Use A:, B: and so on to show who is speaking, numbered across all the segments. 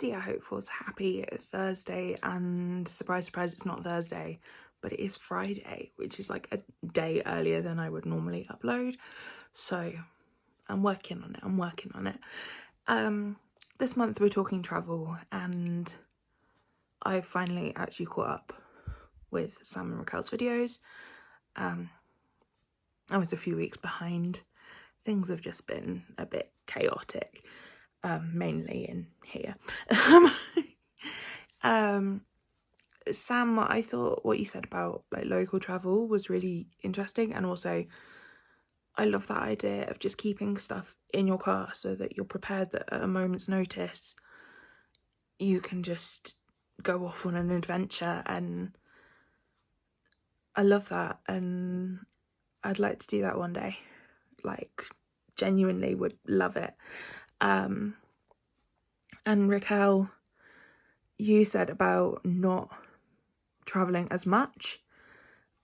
A: Dear Hopefuls, happy Thursday, and surprise, surprise, it's not Thursday, but it is Friday, which is like a day earlier than I would normally upload. So I'm working on it. This month we're talking travel, and I've finally actually caught up with Sam and Raquel's videos. I was a few weeks behind. Things have just been a bit chaotic, mainly in here. Sam, I thought what you said about like local travel was really interesting, and also I love that idea of just keeping stuff in your car so that you're prepared that at a moment's notice you can just go off on an adventure, and I love that, and I'd like to do that one day. Like, genuinely would love it. And Raquel, you said about not traveling as much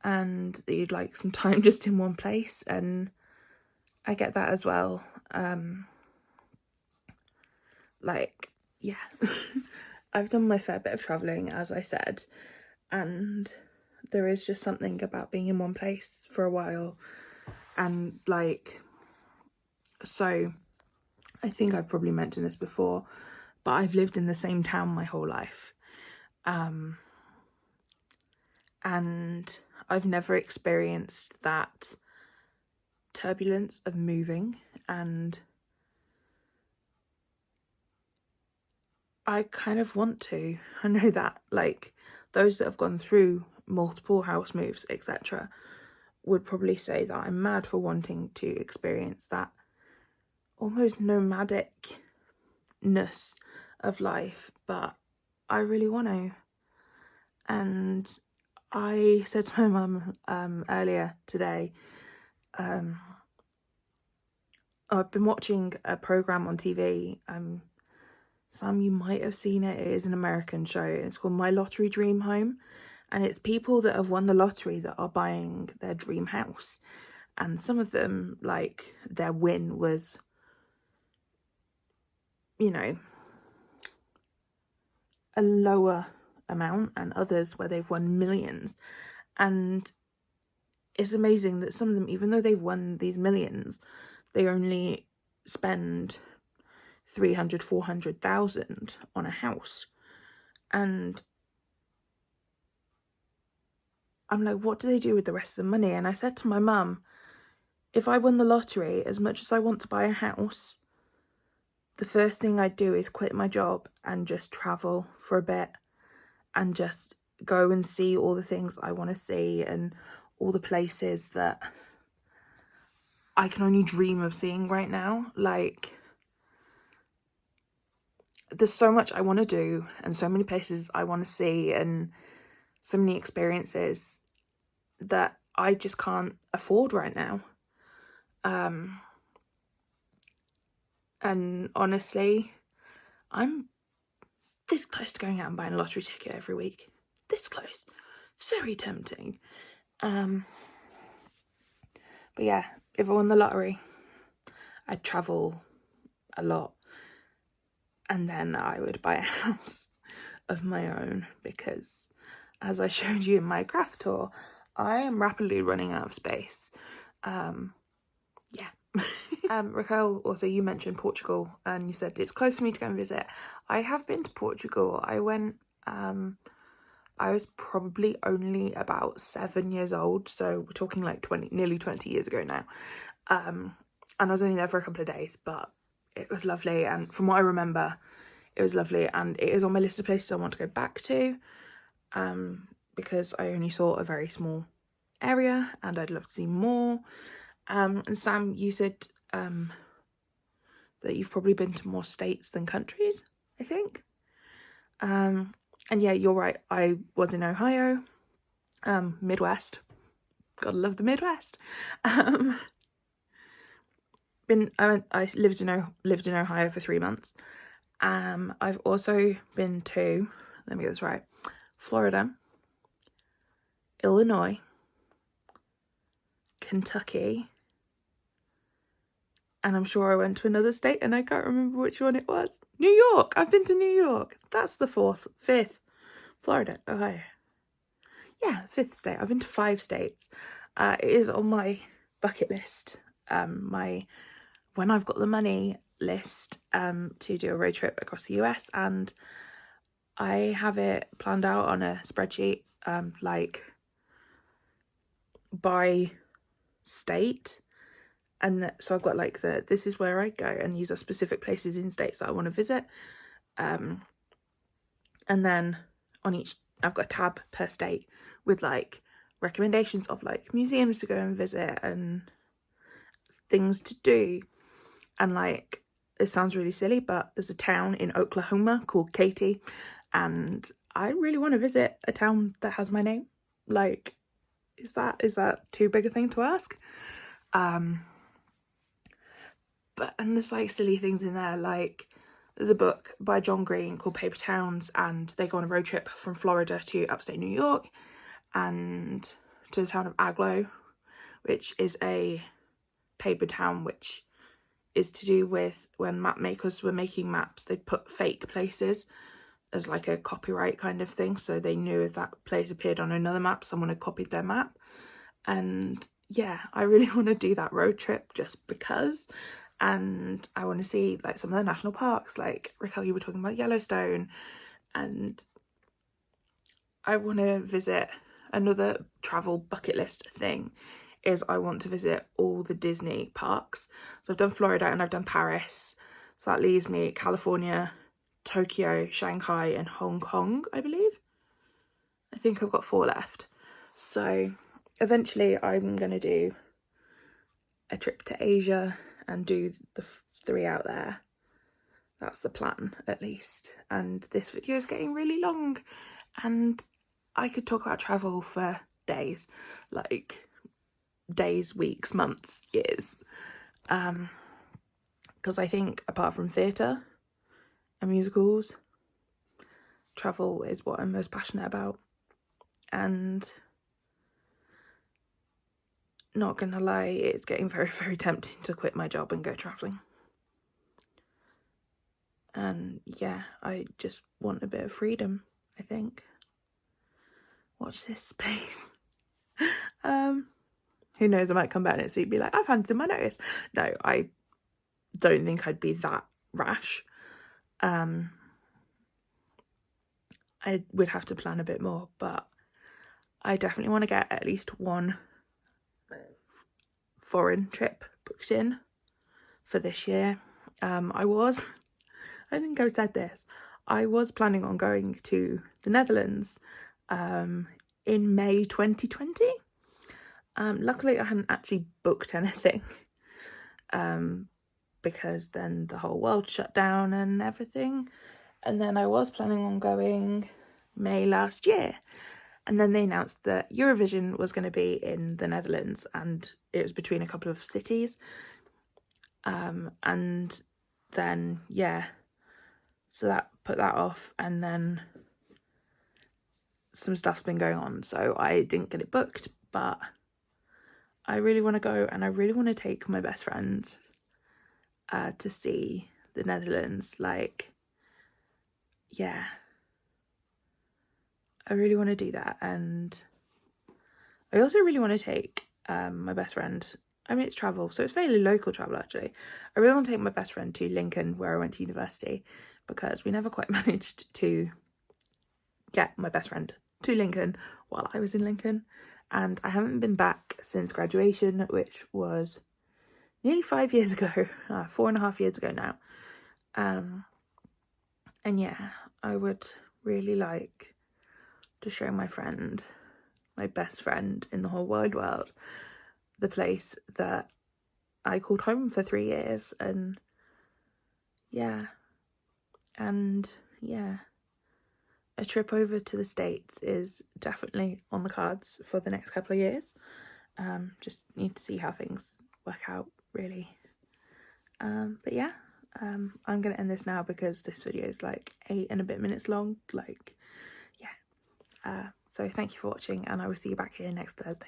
A: and that you'd like some time just in one place, and I get that as well. Like, yeah, I've done my fair bit of traveling, as I said, and there is just something about being in one place for a while. And like, so I think I've probably mentioned this before, but I've lived in the same town my whole life. And I've never experienced that turbulence of moving, and I kind of want to. I know that like those that have gone through multiple house moves, etc., would probably say that I'm mad for wanting to experience that almost nomadicness of life, but I really want to. And I said to my mum earlier today, I've been watching a program on TV. Sam, you might have seen it. It is an American show. It's called My Lottery Dream Home. And it's people that have won the lottery that are buying their dream house. And some of them, like, their win was, you know, a lower amount, and others where they've won millions. And it's amazing that some of them, even though they've won these millions, they only spend 300, 400,000 on a house. And I'm like, what do they do with the rest of the money? And I said to my mum, if I won the lottery, as much as I want to buy a house, the first thing I'd do is quit my job and just travel for a bit and just go and see all the things I want to see and all the places that I can only dream of seeing right now. Like, there's so much I want to do and so many places I want to see and so many experiences that I just can't afford right now. And honestly, I'm this close to going out and buying a lottery ticket every week. This close. It's very tempting. But yeah, if I won the lottery, I'd travel a lot. And then I would buy a house of my own, because as I showed you in my craft tour, I am rapidly running out of space. Yeah. Raquel, also you mentioned Portugal, and you said it's close for me to go and visit. I have been to Portugal. I went, I was probably only about 7 years old, so we're talking like nearly 20 years ago now. And I was only there for a couple of days, but it was lovely, and from what I remember, it was lovely, and it is on my list of places I want to go back to, because I only saw a very small area, and I'd love to see more. And Sam, you said that you've probably been to more states than countries, I think. And yeah, you're right, I was in Ohio, Midwest. Gotta love the Midwest. I lived in Ohio for 3 months. I've also been to, let me get this right, Florida, Illinois, Kentucky, And I'm sure I went to another state and I can't remember which one it was. New York! I've been to New York. That's the fifth. Florida, Ohio. Yeah, 5th state. I've been to 5 states. It is on my bucket list. My when I've got the money list to do a road trip across the US, and I have it planned out on a spreadsheet, like by state. And so I've got like this is where I go, and these are specific places in states that I want to visit. And then on each, I've got a tab per state with like recommendations of like museums to go and visit and things to do. And like, it sounds really silly, but there's a town in Oklahoma called Katie, and I really want to visit a town that has my name. Like, is that too big a thing to ask? But and there's like silly things in there, like there's a book by John Green called Paper Towns, and they go on a road trip from Florida to upstate New York and to the town of Agloe, which is a paper town, which is to do with when map makers were making maps, they put fake places as like a copyright kind of thing, so they knew if that place appeared on another map, someone had copied their map. And yeah, I really want to do that road trip just because. And I want to see like some of the national parks, like Raquel, you were talking about Yellowstone, and I want to visit. Another travel bucket list thing is I want to visit all the Disney parks. So I've done Florida and I've done Paris, so that leaves me California, Tokyo, Shanghai and Hong Kong, I believe. I think I've got 4 left. So eventually I'm going to do a trip to Asia and do the 3 out there. That's the plan, at least. And this video is getting really long, and I could talk about travel for days, like days, weeks, months, years. Because I think apart from theatre and musicals, travel is what I'm most passionate about. And not gonna lie, it's getting very, very tempting to quit my job and go travelling. And yeah, I just want a bit of freedom, I think. Watch this space. Who knows, I might come back next week and be like, I've handed in my notice. No, I don't think I'd be that rash. I would have to plan a bit more, but I definitely want to get at least one foreign trip booked in for this year. I think I've said this, I was planning on going to the Netherlands in May 2020. Luckily I hadn't actually booked anything because then the whole world shut down and everything. And then I was planning on going May last year, and then they announced that Eurovision was going to be in the Netherlands, and it was between a couple of cities. And then, yeah, so that put that off, and then some stuff's been going on, so I didn't get it booked. But I really want to go, and I really want to take my best friend to see the Netherlands. Like, yeah, I really want to do that. And I also really want to take my best friend, I mean, it's travel, so it's fairly local travel actually. I really want to take my best friend to Lincoln, where I went to university, because we never quite managed to get my best friend to Lincoln while I was in Lincoln. And I haven't been back since graduation, which was nearly 5 years ago, 4.5 years ago now. And yeah, I would really like to show my friend, my best friend in the whole wide world, the place that I called home for 3 years. And yeah, a trip over to the States is definitely on the cards for the next couple of years. Just need to see how things work out, really. But yeah, I'm gonna end this now because this video is like 8 and a bit minutes long. Like, yeah. So thank you for watching, and I will see you back here next Thursday.